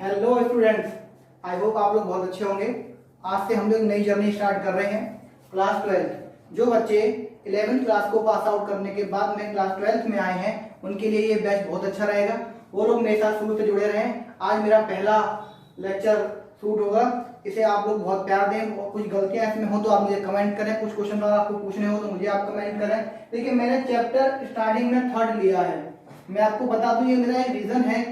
Hello students, I hope आप लोग बहुत अच्छे होंगे। आज से हम लोग नई जर्नी स्टार्ट कर रहे हैं। क्लास 12 जो बच्चे 11th क्लास को पास आउट करने के बाद में क्लास 12th में आए हैं उनके लिए ये बैच बहुत अच्छा रहेगा। वो लोग मेरे साथ शुरू से जुड़े रहें। आज मेरा पहला लेक्चर शूट होगा, इसे आप लोग बहुत प्यार दें। और कुछ गलतियां इसमें हो तो आप मुझे कमेंट करें, कुछ क्वेश्चन अगर आपको पूछने हो तो मुझे आप कमेंट करें। देखिए, मैंने चैप्टर स्टार्टिंग में 3rd लिया है। मैं आपको बता दूं, ये मेरा एक रीजन है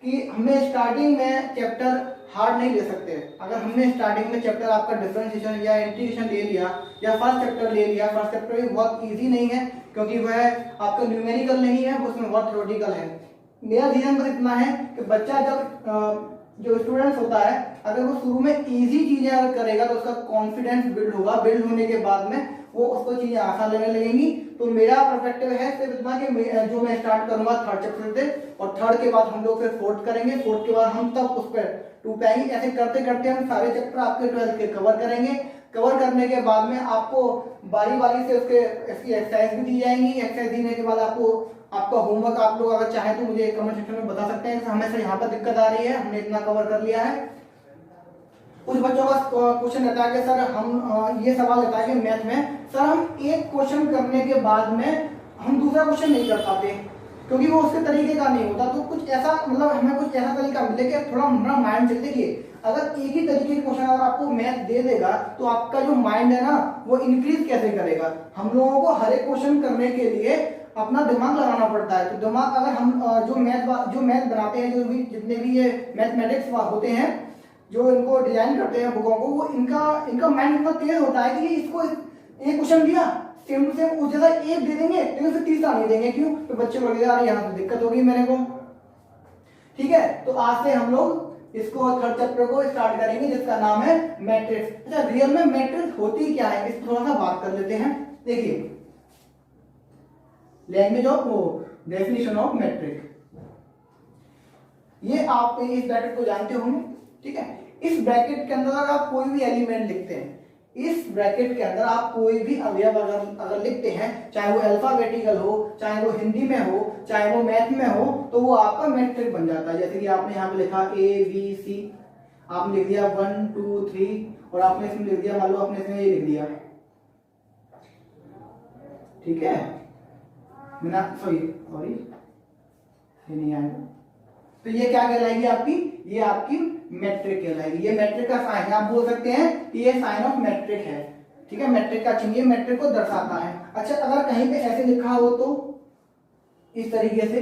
कि हमें स्टार्टिंग में चैप्टर हार्ड नहीं ले सकते। अगर हमने स्टार्टिंग में चैप्टर आपका डिफरेंशिएशन या इंटीग्रेशन ले लिया या फर्स्ट चैप्टर ले लिया, फर्स्ट चैप्टर भी बहुत इजी नहीं है क्योंकि वह आपका न्यूमेरिकल नहीं है, उसमें बहुत थ्योरेटिकल है। मेरा रीजन बस इतना है कि बच्चा जब जो स्टूडेंट्स होता है अगर वो शुरू में इजी चीजें अगर करेगा तो उसका कॉन्फिडेंस बिल्ड होगा। बिल्ड होने के बाद में वो उसको चीजें आसान लगने लगेंगी। तो मेरा पर्सपेक्टिव है सिर्फ इतना कि जो मैं स्टार्ट करूंगा 3rd चैप्टर से, और 3rd के बाद हम लोग फिर 4th करेंगे। 4th के बाद हम तब उस पर 2 पे आएंगे। ऐसे करते करते हम सारे चैप्टर आपके 12th के कवर करेंगे। कवर करने के बाद में आपको बारी बारी से उसके इसकी एक्सरसाइज भी दी जाएंगी। एक्सरसाइज देने के बाद आपको आपका होमवर्क आप लोग अगर चाहें तो मुझे कमेंट सेक्शन में बता सकते हैं हमें सर यहाँ पर दिक्कत आ रही है, हमने इतना कवर कर लिया है। कुछ बच्चों का क्वेश्चन रहता है कि सर हम ये सवाल रहता है कि मैथ में सर हम एक क्वेश्चन करने के बाद में हम दूसरा क्वेश्चन नहीं कर पाते क्योंकि वो उसके तरीके का नहीं होता। तो कुछ ऐसा मतलब हमें कुछ ऐसा तरीका मिले कि थोड़ा हमारा माइंड चल। देखिए, अगर एक ही तरीके के क्वेश्चन अगर आपको मैथ दे देगा तो आपका जो माइंड है ना वो इंक्रीज कैसे करेगा। हम लोगों को हर एक क्वेश्चन करने के लिए अपना दिमाग लगाना पड़ता है। तो दिमाग अगर हम जो मैथ बनाते हैं, जो भी जितने भी ये मैथमेटिक्स होते हैं जो इनको डिजाइन करते हैं बुकों को, वो इनका माइंड इतना तेज होता है कि इसको एक क्वेश्चन दिया सेम टू सेम उस जगह एक दे देंगे लेकिन फिर तीसरा नहीं देंगे। क्यों? तो बच्चे को लगेगा अरे यहाँ तो दिक्कत होगी मेरे को। ठीक है, तो आज से हम लोग इसको 3rd चैप्टर को स्टार्ट करेंगे जिसका नाम है मैट्रिक्स। अच्छा, रियल में मैट्रिक्स होती क्या है इस थोड़ा सा बात कर लेते हैं। देखिए, language of definition of matrix, ये आप इस ब्रैकेट को जानते होंगे। ठीक है, इस ब्रैकेट के अंदर अगर आप कोई भी एलिमेंट लिखते हैं, इस ब्रैकेट के अंदर आप कोई भी अवयव अगर लिखते हैं, चाहे वो अल्फाबेटिकल हो, चाहे वो हिंदी में हो, चाहे वो मैथ में हो, तो वो आपका मैट्रिक बन जाता है। जैसे कि आपने यहाँ पे लिखा ABC, आपने लिख दिया 1 2 3 और आपने इसमें लिख दिया, मान लो आपने इसमें ये लिख दिया। ठीक है, सॉरी ये नहीं आएगा। तो ये क्या कहलाएगी आपकी? ये आपकी मैट्रिक कहलाएगी। ये मैट्रिक का साइन है, आप बोल सकते हैं कि ये साइन ऑफ मैट्रिक है। ठीक है, मैट्रिक का चिन्ह मैट्रिक को दर्शाता है। अच्छा, अगर कहीं पे ऐसे लिखा हो तो इस तरीके से,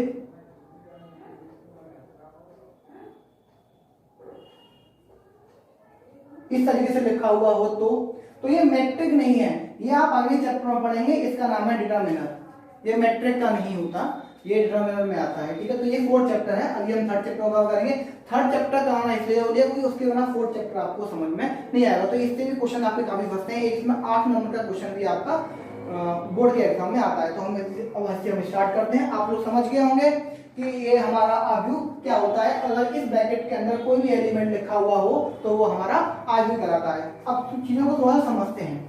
इस तरीके से लिखा हुआ हो तो ये मैट्रिक नहीं है। ये आप आगे चैप्टर में पढ़ेंगे, इसका नाम है डिटरमिनर। ये मैट्रिक का नहीं होता, ये डिटरमिनर में आता है। ठीक है, तो ये 4th चैप्टर है। अभी हम 3rd चैप्टर का करेंगे। 3rd चैप्टर कराना इसलिए हो गया क्योंकि उसके बिना 4th चैप्टर आपको समझ में नहीं आएगा। तो इससे भी क्वेश्चन आपके काफी फंसते हैं। इसमें 8 नंबर का क्वेश्चन भी आपका बोर्ड के एग्जाम में आता है। तो हम स्टार्ट करते हैं। आप लोग समझ गए होंगे कि ये हमारा आव्यूह क्या होता है। अगर इस ब्रैकेट के अंदर कोई भी एलिमेंट लिखा हुआ हो तो वो हमारा आव्यूह कहलाता है। अब चीजों को थोड़ा समझते हैं।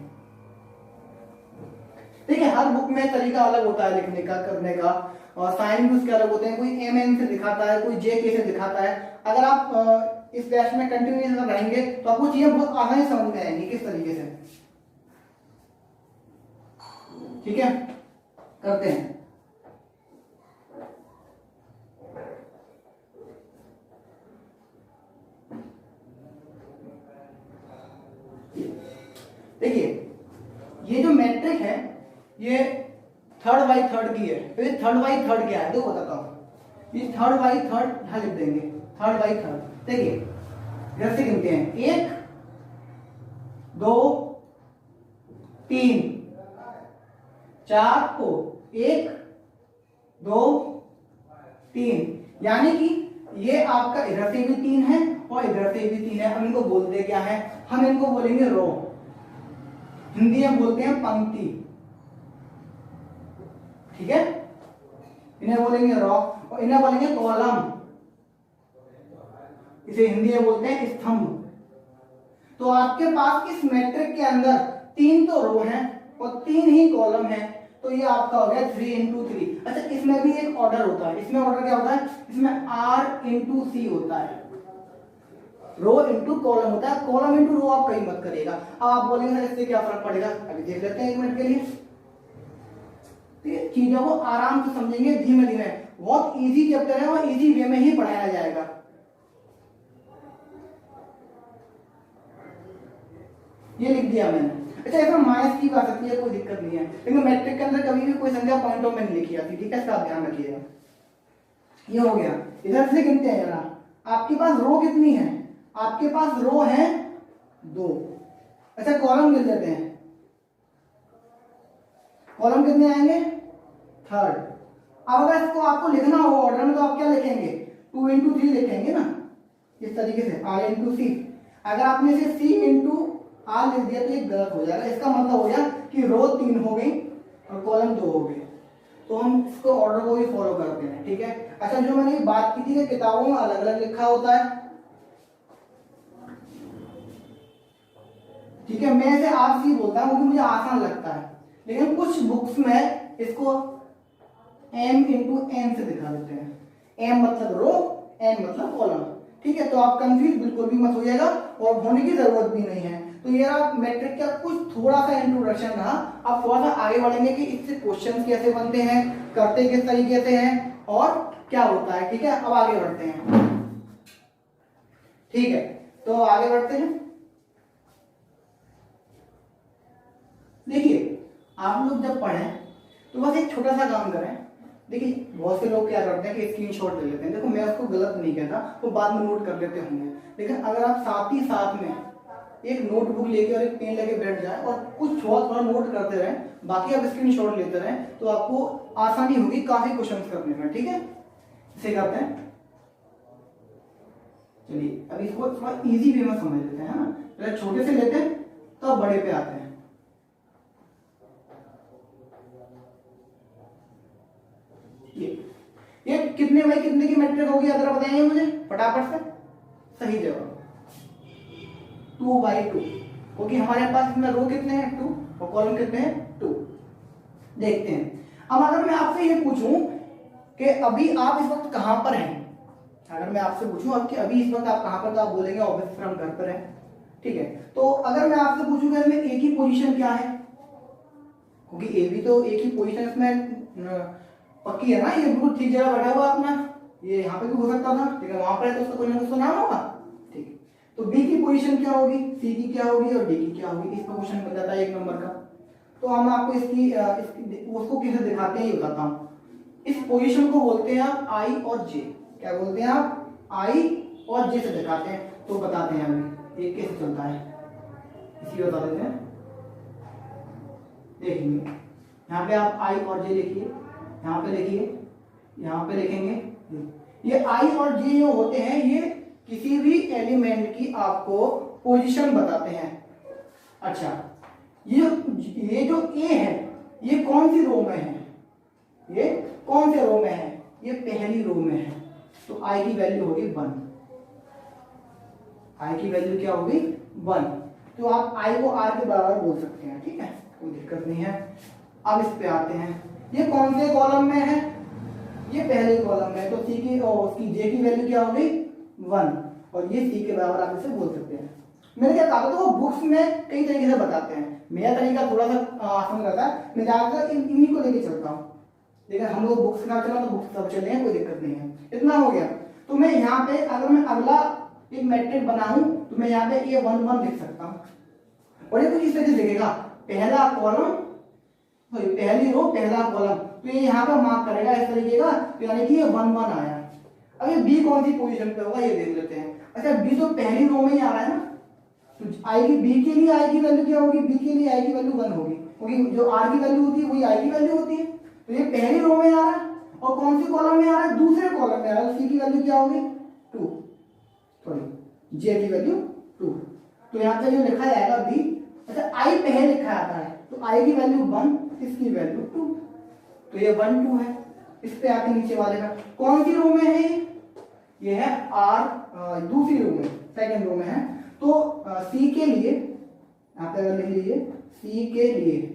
देखिए, हर बुक में तरीका अलग होता है लिखने का, करने का, और साइन भी उसके अलग होते हैं। कोई MN से दिखाता है, कोई JK से दिखाता है। अगर आप इस बैच में कंटिन्यूअस रहेंगे तो आपको चीजें बहुत आसानी से समझ में आएंगी किस तरीके से। ठीक है, करते हैं। देखिए, ये जो मैट्रिक है ये 3rd बाई 3rd की है। तो ये 3rd बाई 3rd क्या है देखो बताता हूं। ये 3rd बाई 3rd यहां लिख देंगे, 3rd बाई 3rd। देखिए, इधर से गिनते हैं 1 2 3 4 को 1 2 3, यानी कि ये आपका इधर से भी 3 है और इधर से भी 3 है। हम इनको बोलते क्या है? हम इनको बोलेंगे रो, हिंदी में बोलते हैं पंक्ति। ठीक है, इन्हें बोलेंगे रो और इन्हें बोलेंगे कॉलम। इसे हिंदी में बोलते हैं स्तंभ। तो आपके पास इस मैट्रिक के अंदर 3 तो रो हैं और 3 ही कॉलम हैं। तो ये आपका हो गया 3 into 3। अच्छा, इसमें भी एक ऑर्डर होता है। इसमें ऑर्डर क्या होता है? इसमें R into C होता है। रो इंटू कॉलम होता है, कॉलम इंटू रो आप कहीं मत करिएगा। अब आप बोलेंगे सर इससे क्या फर्क पड़ेगा, अभी देख लेते हैं 1 मिनट के लिए। चीजों को आराम से समझेंगे, धीमे धीमे, बहुत इजी चैप्टर है और इजी वे में ही पढ़ाया जाएगा। ये लिख दिया मैंने। अच्छा, इसमें माइनस की बात सकती है, कोई दिक्कत नहीं है, लेकिन मैट्रिक के अंदर कभी भी कोई संख्या पॉइंटों में नहीं लिखी जाती, ठीक है, इसका ध्यान रखिएगा। ये हो गया। इधर से गिनते हैं जरा, आपके पास रो कितनी है, आपके पास रो है 2। अच्छा, कॉलम गिन लेते हैं, कॉलम कितने आएंगे 3rd। अब अगर इसको आपको लिखना हो ऑर्डर में तो आप क्या लिखेंगे, 2 into 3 लिखेंगे ना, इस तरीके से R into C। अगर आपने इसे C into R लिख दिया तो ये गलत हो जाएगा, इसका मतलब हो गया कि रो 3 हो गई और कॉलम 2 हो गए, तो हम इसको ऑर्डर को भी फॉलो करते हैं, ठीक है। अच्छा, जो मैंने बात की थी कि किताबों में अलग अलग लिखा होता है, ठीक है, मैं इसे RC बोलता हूं क्योंकि मुझे आसान लगता है, लेकिन कुछ बुक्स में इसको M into N से दिखा देते हैं। M मतलब रो, N मतलब कॉलम, ठीक है। तो आप कंफ्यूज बिल्कुल भी मत होइएगा और होने की जरूरत भी नहीं है। तो ये आप मैट्रिक का कुछ थोड़ा सा इंट्रोडक्शन रहा, आप थोड़ा सा आगे बढ़ेंगे कि इससे क्वेश्चंस कैसे बनते हैं, करते किस तरीके से हैं और क्या होता है, ठीक है। अब आगे बढ़ते हैं, ठीक है, तो आगे बढ़ते हैं। देखिए, आप लोग जब पढ़ें तो बस एक छोटा सा काम करें। देखिए, बहुत से लोग क्या करते हैं कि स्क्रीनशॉट ले लेते हैं, देखो मैं उसको गलत नहीं कहता, वो बाद में नोट कर लेते होंगे, लेकिन अगर आप साथ ही साथ में एक नोटबुक लेके और एक पेन लेके बैठ जाए और कुछ थोड़ा नोट करते रहें, बाकी आप स्क्रीनशॉट लेते रहें, तो आपको आसानी होगी काफी क्वेश्चंस करने में, ठीक है। इसे करते हैं, चलिए अब इसको थोड़ा इजी वे में समझ लेते हैं, ना, पहले छोटे से लेते हैं तो बड़े पे आते हैं। ये कितने बाई कितने की मैट्रिक होगी, अगर बताएंगे मुझे फटाफट से। सही जवाब 2/2, क्योंकि हमारे पास इसमें रो कितने हैं 2 और कॉलम कितने हैं 2। देखते हैं, अब अगर मैं आपसे ये पूछूं कि अभी आप इस वक्त कहां पर हैं, अगर मैं आपसे पूछूं अब कि अभी इस वक्त आप कहां पर, तो आप बोलेंगे ऑब्वियसली हम घर पर हैं, ठीक है। तो अगर मैं आपसे पूछूंगा इसमें ए की पोजीशन क्या है, क्योंकि ए भी तो एक ही पोजीशन इसमें पक्की है ना, ये बिल्कुल ठीक जगह बैठा हुआ अपना, ये यहाँ पे भी हो सकता था, ठीक है, वहां पर है तो उसका कोई ना कुछ तो नाम होगा, ठीक है। तो बी की पोजीशन क्या होगी, सी की क्या होगी और डी की क्या होगी, इस क्वेश्चन बन जाता है 1 नंबर का। तो हम आपको इसकी उसको कैसे दिखाते हैं ये बताता हूँ। इस पोजीशन को बोलते हैं आप आई और जे, क्या बोलते हैं आप, आई और जे से दिखाते हैं। तो बताते हैं हमें ये कैसे चलता है, इसी बता देते हैं। देखेंगे यहाँ पे आप आई और जे लिखिए, यहाँ पे लिखिए, यहाँ पे लिखेंगे। ये आई और जे जो होते हैं ये किसी भी एलिमेंट की आपको पोजीशन बताते हैं। अच्छा, ये जो ए है ये कौन सी रो में है, ये कौन से रो में है, ये पहली रो में है, तो आई की वैल्यू होगी 1। आई की वैल्यू क्या होगी 1। तो आप आई को आर के बराबर बोल सकते हैं, ठीक है, कोई दिक्कत नहीं है। अब इस पे आते हैं, ये कौन से कॉलम में है, ये पहले कॉलम में है, तो सी की और उसकी जे की वैल्यू क्या होगी 1 और ये सी के बराबर आप इसे बोल सकते हैं। मैंने क्या कहा था, तो वो बुक्स में कई तरीके से बताते हैं, मेरा तरीका थोड़ा सा आसान रहता है, मैं ज्यादातर इन्हीं को लेके चलता हूँ, लेकिन हम लोग बुक्स ना चला तो बुक्स सब चले हैं, कोई दिक्कत नहीं है। इतना हो गया। तो मैं यहाँ पे अगर मैं अगला एक मैट्रिक बनाऊं तो मैं यहाँ पे ये 1 1 लिख सकता हूँ, और ये कुछ इस तरीके से लिखेगा, पहला कॉलम पहली रो पहला कॉलम, तो ये यहाँ पे मार्क करेगा इस तरीके का, तो यानी कि ये 1 1 आया। अब ये बी कौन सी पोजीशन पे होगा ये देख लेते हैं। अच्छा, बी तो पहली रो में ही आ रहा है ना, तो आई की बी के लिए आई की वैल्यू क्या होगी, बी के लिए आई की वैल्यू 1 होगी, क्योंकि जो आर की वैल्यू होती है वही आई की वैल्यू होती है। तो ये पहली रो में आ रहा है, और कौन सी कॉलम में आ रहा है, दूसरे कॉलम में आ रहा है, सी की वैल्यू क्या होगी 2, सॉरी जे की वैल्यू 2, तो यहाँ पे जो लिखा जाएगा बी। अच्छा, आई पहले लिखा आता है, तो आई की वैल्यू 1, इसकी वैल्यू 2, तो ये 1 2 है। इस पे आके नीचे वाले का कौन सी रो में है, ये है आर, दूसरी रो में, सेकंड रो में है। तो सी के लिए यहाँ पे अगर लिख लीजिए, सी के लिए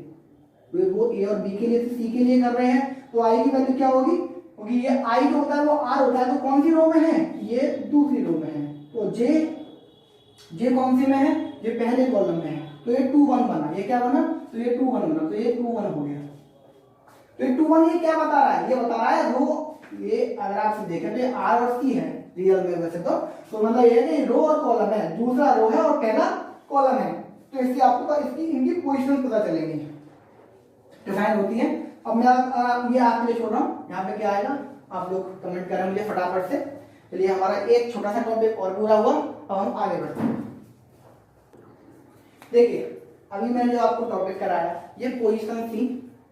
वो ए और बी के लिए सी के लिए कर रहे हैं, तो आई की वैल्यू क्या होगी, क्योंकि ये आई जो होता है वो आर होता है, तो कौन सी रो में है, ये दूसरी रो में है, तो जे जे कौन सी में है, ये पहले कॉलम में है, तो ये 2 1 बना, ये क्या बना, तो ये 2 1 बना, तो ये 2 1 हो गया। तो ये 2 1 ये क्या बता रहा है, ये बता रहा है रो, ये अगर आप देखें तो ये आर और सी है रियल में वैसे तो मतलब ये है कि रो और कॉलम है, दूसरा रो है और पहला कॉलम है, तो इससे आपको इसकी इनकी पोजीशन पता चलेंगी, डिफाइन होती है। अब मैं ये आपके लिए छोड़ रहा हूँ, यहाँ पे क्या आएगा आप लोग कमेंट करें मुझे फटाफट से। चलिए हमारा एक छोटा सा टॉपिक और पूरा हुआ, अब हम आगे बढ़ते हैं। देखिए अभी मैंने जो आपको टॉपिक कराया ये पोजीशन थी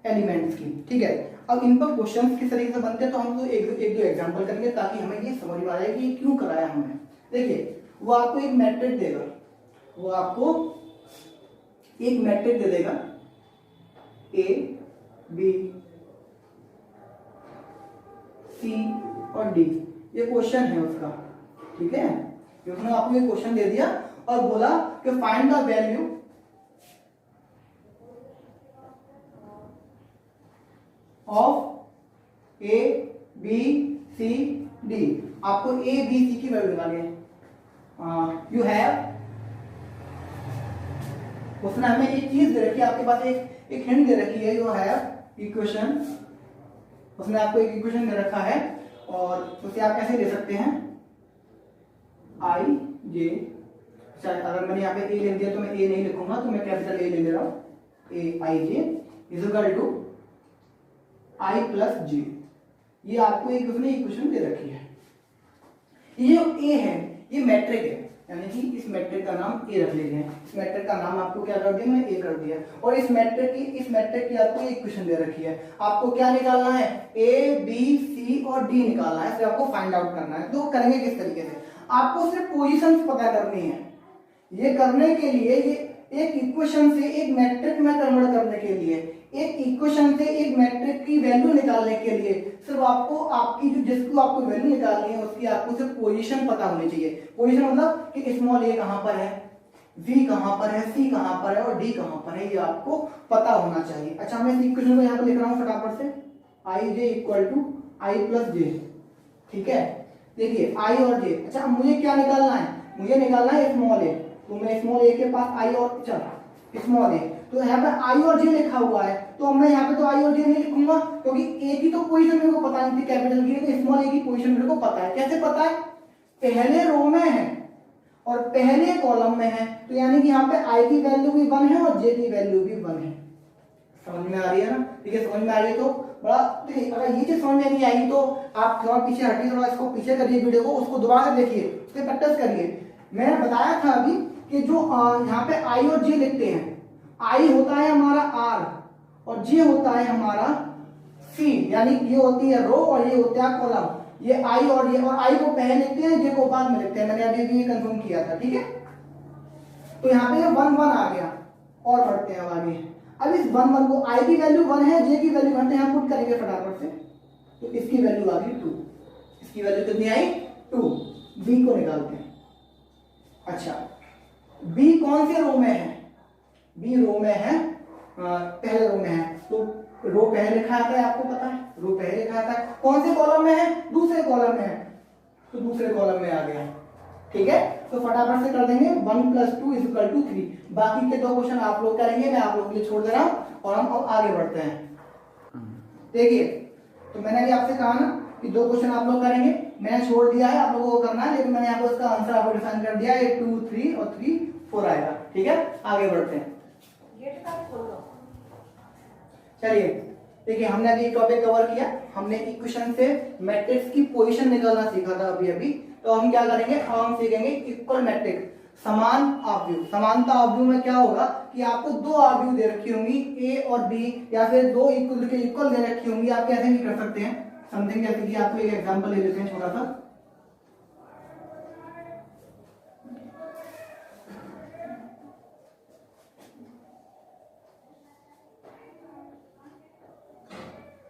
एलिमेंट्स की, ठीक है। अब इन पर क्वेश्चंस किस तरीके से बनते हैं तो हम तो एक दो एग्जांपल करेंगे ताकि हमें ये समझ में आ जाए कि ये क्यों कराया हमने। देखिए वो आपको एक मैट्रिक्स देगा, वो आपको एक मैट्रिक्स दे देगा ए बी सी और डी, ये क्वेश्चन है उसका, ठीक है। उसने आपको ये क्वेश्चन दे दिया और बोला कि find the value of A B C D, आपको ए बी सी की वैल्यू निकालनी है। यू हैव, उसने हमें एक चीज दे रखी है, आपके पास एक हिंट दे रखी है, यू हैव इक्वेशन, उसने आपको एक इक्वेशन दे रखा है और उसे आप कैसे ले सकते हैं, आई जे, अगर मैंने यहाँ पे ए लिख दिया तो मैं ए नहीं लिखूंगा, तो मैं कैपिटल ए ले रहा हूँ, A i j is equal to i plus j, ये आपको एक उसने इक्वेशन दे रखी है। ये जो ए है ये मैट्रिक है, यानी कि इस मैट्रिक का नाम ए रख लेते हैं, इस मैट्रिक का नाम आपको क्या कर दिया, मैंने ए कर दिया, और इस मैट्रिक की आपको एक इक्वेशन दे रखी है, आपको क्या निकालना है, ए बी सी और डी निकालना है, फिर आपको फाइंड आउट करना है। तो करेंगे किस तरीके से, आपको सिर्फ पोजीशंस पता करनी है। ये करने के लिए, ये एक इक्वेशन से एक मैट्रिक में कन्वर्ट करने के लिए, एक इक्वेशन से एक मैट्रिक की वैल्यू निकालने के लिए सिर्फ आपको आपकी जो जिसको आपको वैल्यू निकालनी है उसकी आपको सिर्फ पोजीशन पता होनी चाहिए। पोजीशन मतलब कि स्मॉल ए कहां पर है, v कहां पर है, c कहां पर है और d कहां पर है, ये आपको पता होना चाहिए। अच्छा मैं इस इक्वेशन को यहां पे लिख रहा हूं फटाफट से, i j equal to i plus j, ठीक है। देखिए i और j, अच्छा मुझे क्या निकालना है, मुझे निकालना है स्मॉल ए, तो मैं स्मॉल ए के पास i और चल स्मॉल ए, तो यहाँ पे आई और जे लिखा हुआ है, तो मैं यहाँ पे तो आई और जे नहीं लिखूंगा क्योंकि ए की तो पोजीशन मेरे को पता नहीं थी कैपिटल की, तो स्मॉल ए की पोजीशन मेरे को पता है। कैसे पता है, पहले रो में है और पहले कॉलम में है, तो यानी कि यहाँ पे आई की वैल्यू भी 1 है और जे की वैल्यू भी 1 है। समझ में आ रही है ना, ठीक है। समझ में आ रही है तो बड़ा, अगर ये चीज समझ में नहीं आई तो आप थोड़ा पीछे हटिए, थोड़ा इसको पीछे करिए वीडियो को, उसको दोबारा से देखिए, उसके प्रैक्टिस करिए। मैंने बताया था अभी कि जो यहाँ पे आई और जे लिखते हैं, आई होता है हमारा आर और जे होता है हमारा सी, यानी ये होती है रो और ये होता है कॉलम। ये आई और ये, और आई को पहले लिखते हैं, जे को बाद में लिखते हैं, मैंने अभी भी कंफर्म किया था, ठीक है। तो यहाँ पे 1 1 आ गया, और बढ़ते हैं आगे। अब इस 1 1 को, आई की वैल्यू 1 है, जे की वैल्यू 1 है, यहाँ पुट करेंगे फटाफट से, तो इसकी वैल्यू आ गई 2, इसकी वैल्यू कितनी आई 2। बी को निकालते हैं। अच्छा बी कौन से रो में है, बी रो में है, पहले रो में है, तो रो पहले लिखा आता है, आपको पता है रो पहले लिखा आता है। कौन से कॉलम में है, दूसरे कॉलम में है, तो दूसरे कॉलम में आ गया, ठीक है। तो फटाफट से कर देंगे 1 + 2 = 3। बाकी के 2 क्वेश्चन आप लोग करेंगे, मैं आप लोगों के लिए छोड़ दे रहा हूं और हम आगे बढ़ते हैं। देखिए तो मैंने अभी आपसे कहा ना कि 2 क्वेश्चन आप लोग करेंगे, मैंने छोड़ दिया है, आप लोगों को करना है, लेकिन मैंने यहाँ पर उसका आंसर आपको डिफाइन कर दिया है, 2 3 और 3 4 आएगा, ठीक है। आगे बढ़ते हैं। चलिए देखिए हमने अभी एक टॉपिक कवर किया, हमने इक्वेशन से मैट्रिक्स की पोजीशन निकालना सीखा था अभी। तो हम क्या करेंगे, हम सीखेंगे इक्वल मैट्रिक्स, समान आव्यूह। समानता आव्यूह में क्या होगा कि आपको 2 आव्यूह दे रखी होंगी ए और बी, या फिर 2 इक्वल दे रखी होंगी, आप कैसे भी कर सकते हैं समथिंग। जैसे कि आपको एक एग्जांपल ले लेते हैं छोटा सा,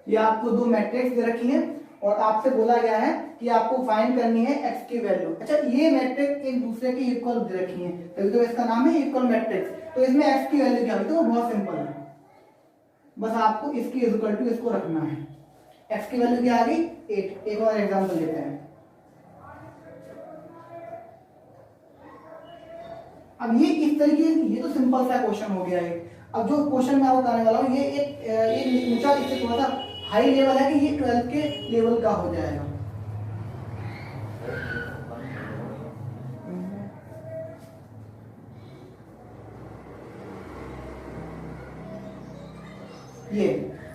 ये आपको 2 मैट्रिक्स दे रखी है और आपसे बोला गया है कि आपको फाइंड करनी है x की वैल्यू। अच्छा ये मैट्रिक्स एक दूसरे के इक्वल दे रखी है, तभी तो इसका नाम है इक्वल मैट्रिक्स। तो इसमें x की वैल्यू क्या होगी, तो बहुत सिंपल है, बस आपको इसकी इक्वल टू इसको रखना है। x की वैल्यू क्या आ गई 8। एक और एग्जांपल लेते हैं, अब ये इस तरीके, ये तो सिंपल सा क्वेश्चन हो गया है। अब जो क्वेश्चन मैं आपको कराने वाला हूँ ये एक ऊंचा, इससे थोड़ा सा हाई लेवल है कि ये 12th के लेवल का हो जाएगा। ये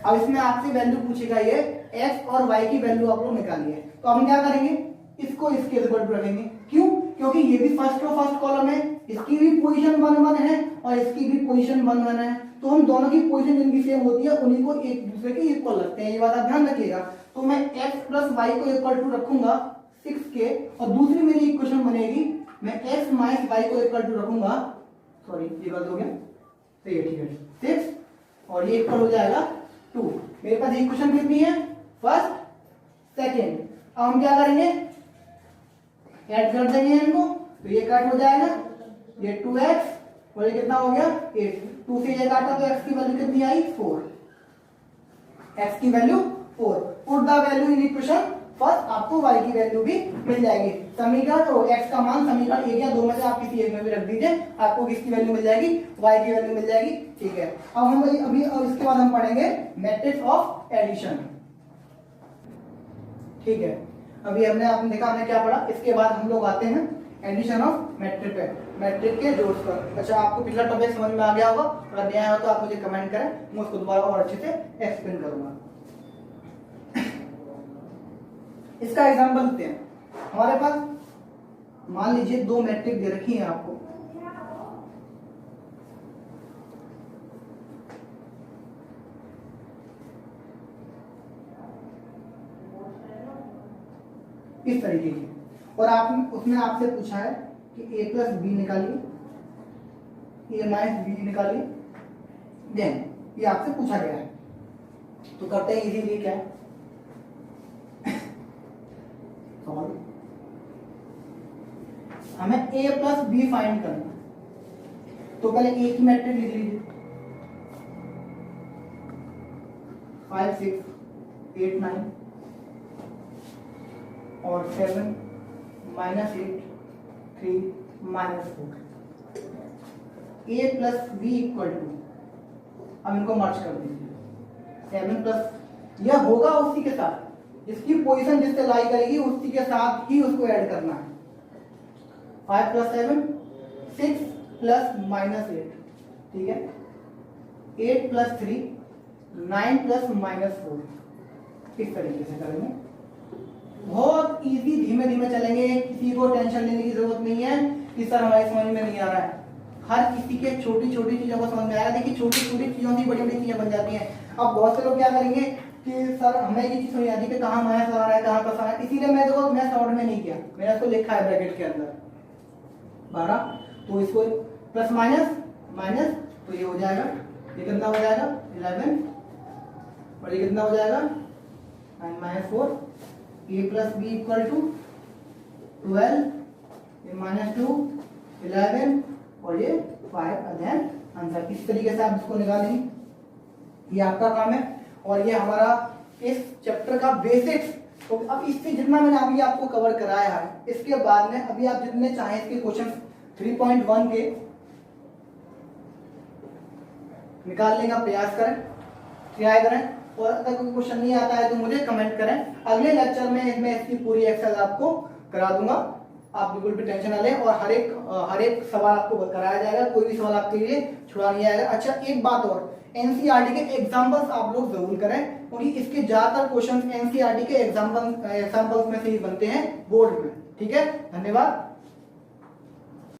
अब इसमें आपसे वैल्यू पूछेगा, ये x और y की वैल्यू आप लोग निकालिए। तो हम क्या करेंगे, इसको इसके इक्वल टू रखेंगे। क्यों? क्योंकि ये भी फर्स्ट और फर्स्ट कॉलम है, इसकी भी पोजीशन 1 1 है और इसकी भी पोजीशन 1 1 है। तो हम दोनों की पोजीशन जिनकी सेम होती है उन्हीं को एक दूसरे के इक्वल रखते हैं, ये बात आप ध्यान रखिएगा। तो मैं x प्लस y को इक्वल टू रखूंगा 6 के, और दूसरी मेरी इक्वेशन बनेगी, मैं x माइनस y को इक्वल टू रखूंगा, सॉरी ये गलत हो गया, सही है ठीक है, 6 और ये इक्वल हो जाएगा 2। मेरे पास इक्वेशन कितनी है, फर्स्ट सेकेंड। अब हम क्या करेंगे, ऐड कर देंगे इनको, तो ये कट हो जाएगा, ये 2x और ये कितना हो गया 8। 2 से ये काटा तो x की वैल्यू कितनी आई 4, x की value 4। Put the value in equation first, आपको y की वैल्यू भी मिल जाएगी। समीकरण तो x का मान समीकरण 1 या 2 में से आप किसी एक में भी रख दीजिए, आपको किसकी वैल्यू मिल जाएगी, y की वैल्यू मिल जाएगी। ठीक है, अब हम अभी इसके बाद हम पढ़ेंगे मैट्रिक्स ऑफ एडिशन। ठीक है, अभी आपने देखा हमने क्या पढ़ा, इसके बाद हम लोग आते हैं एडिशन ऑफ मैट्रिक पे, मैट्रिक के जोड़ पर। अच्छा, आपको पिछला टॉपिक समझ में आ गया होगा, अगर नया हो तो आप मुझे कमेंट करें, मैं उसको दोबारा और अच्छे से एक्सप्लेन करूंगा। इसका एग्जांपल लेते हैं। हमारे पास मान लीजिए 2 मैट्रिक दे रखी है आपको, इस तरीके की, और आप उसने आपसे पूछा है कि a प्लस बी निकालिए, a माइनस बी निकालिए, देन ये आपसे पूछा गया है। तो करते हैं इजीली क्या है, हमें a प्लस बी फाइंड करना है। तो पहले a की मैट्रिक लिख लीजिए, 5 6 8 9 और 7 -8 3 -4। a plus B equal to, अब इनको मर्ज कर दीजिए, 7 प्लस, यह होगा उसी के साथ जिसकी पोजीशन जिससे लाई करेगी उसी के साथ ही उसको ऐड करना है। 5 प्लस 7 6 प्लस -8, ठीक है, 8 प्लस 3 9 प्लस -4, इस तरीके से करेंगे। बहुत इजी, धीमे धीमे चलेंगे, किसी को टेंशन लेने की जरूरत नहीं है कि सर हमारी समझ में नहीं आ रहा है। हर किसी के छोटी छोटी चीजों को समझ में आएगा। देखिए छोटी छोटी चीजों की बड़ी बड़ी चीजें बन जाती हैं। अब बहुत से लोग क्या करेंगे कि सर हमें ये चीज समझ आती है कि कहाँ माइनस आ रहा है, कहाँ प्लस आ रहा है, इसीलिए मैं देखो मैं शॉर्ट में नहीं किया, मैंने इसको लिखा है ब्रैकेट के अंदर 12। तो इसको प्लस माइनस माइनस, तो ये हो जाएगा, ये कितना हो जाएगा 11, और ये कितना हो जाएगा 9 -4। a plus B equal to 12, ये -2 11 और ये 5, अध्ययन आंसर। इस तरीके से आप इसको निकालेंगे, ये आपका काम है। और ये हमारा इस चैप्टर का बेसिक्स। तो अब इससे जितना मैंने अभी आपको कवर कराया है, इसके बाद में अभी आप जितने चाहें इसके क्वेश्चन 3.1 के निकालने का प्रयास करें, ट्राई करें। और अगर कोई क्वेश्चन नहीं आता है तो मुझे कमेंट करें, अगले लेक्चर में मैं इसकी पूरी एक्सरसाइज आपको करा दूंगा। आप बिल्कुल भी टेंशन ना लें, और हर एक सवाल आपको कराया जाएगा, कोई भी सवाल आपके लिए छुड़ा नहीं आएगा। अच्छा, एक बात और, एनसीईआरटी के एग्जांपल्स आप लोग जरूर करें, क्योंकि इसके ज्यादातर क्वेश्चंस एनसीईआरटी के एग्जांपल्स में से ही बनते हैं बोर्ड में। ठीक है, धन्यवाद।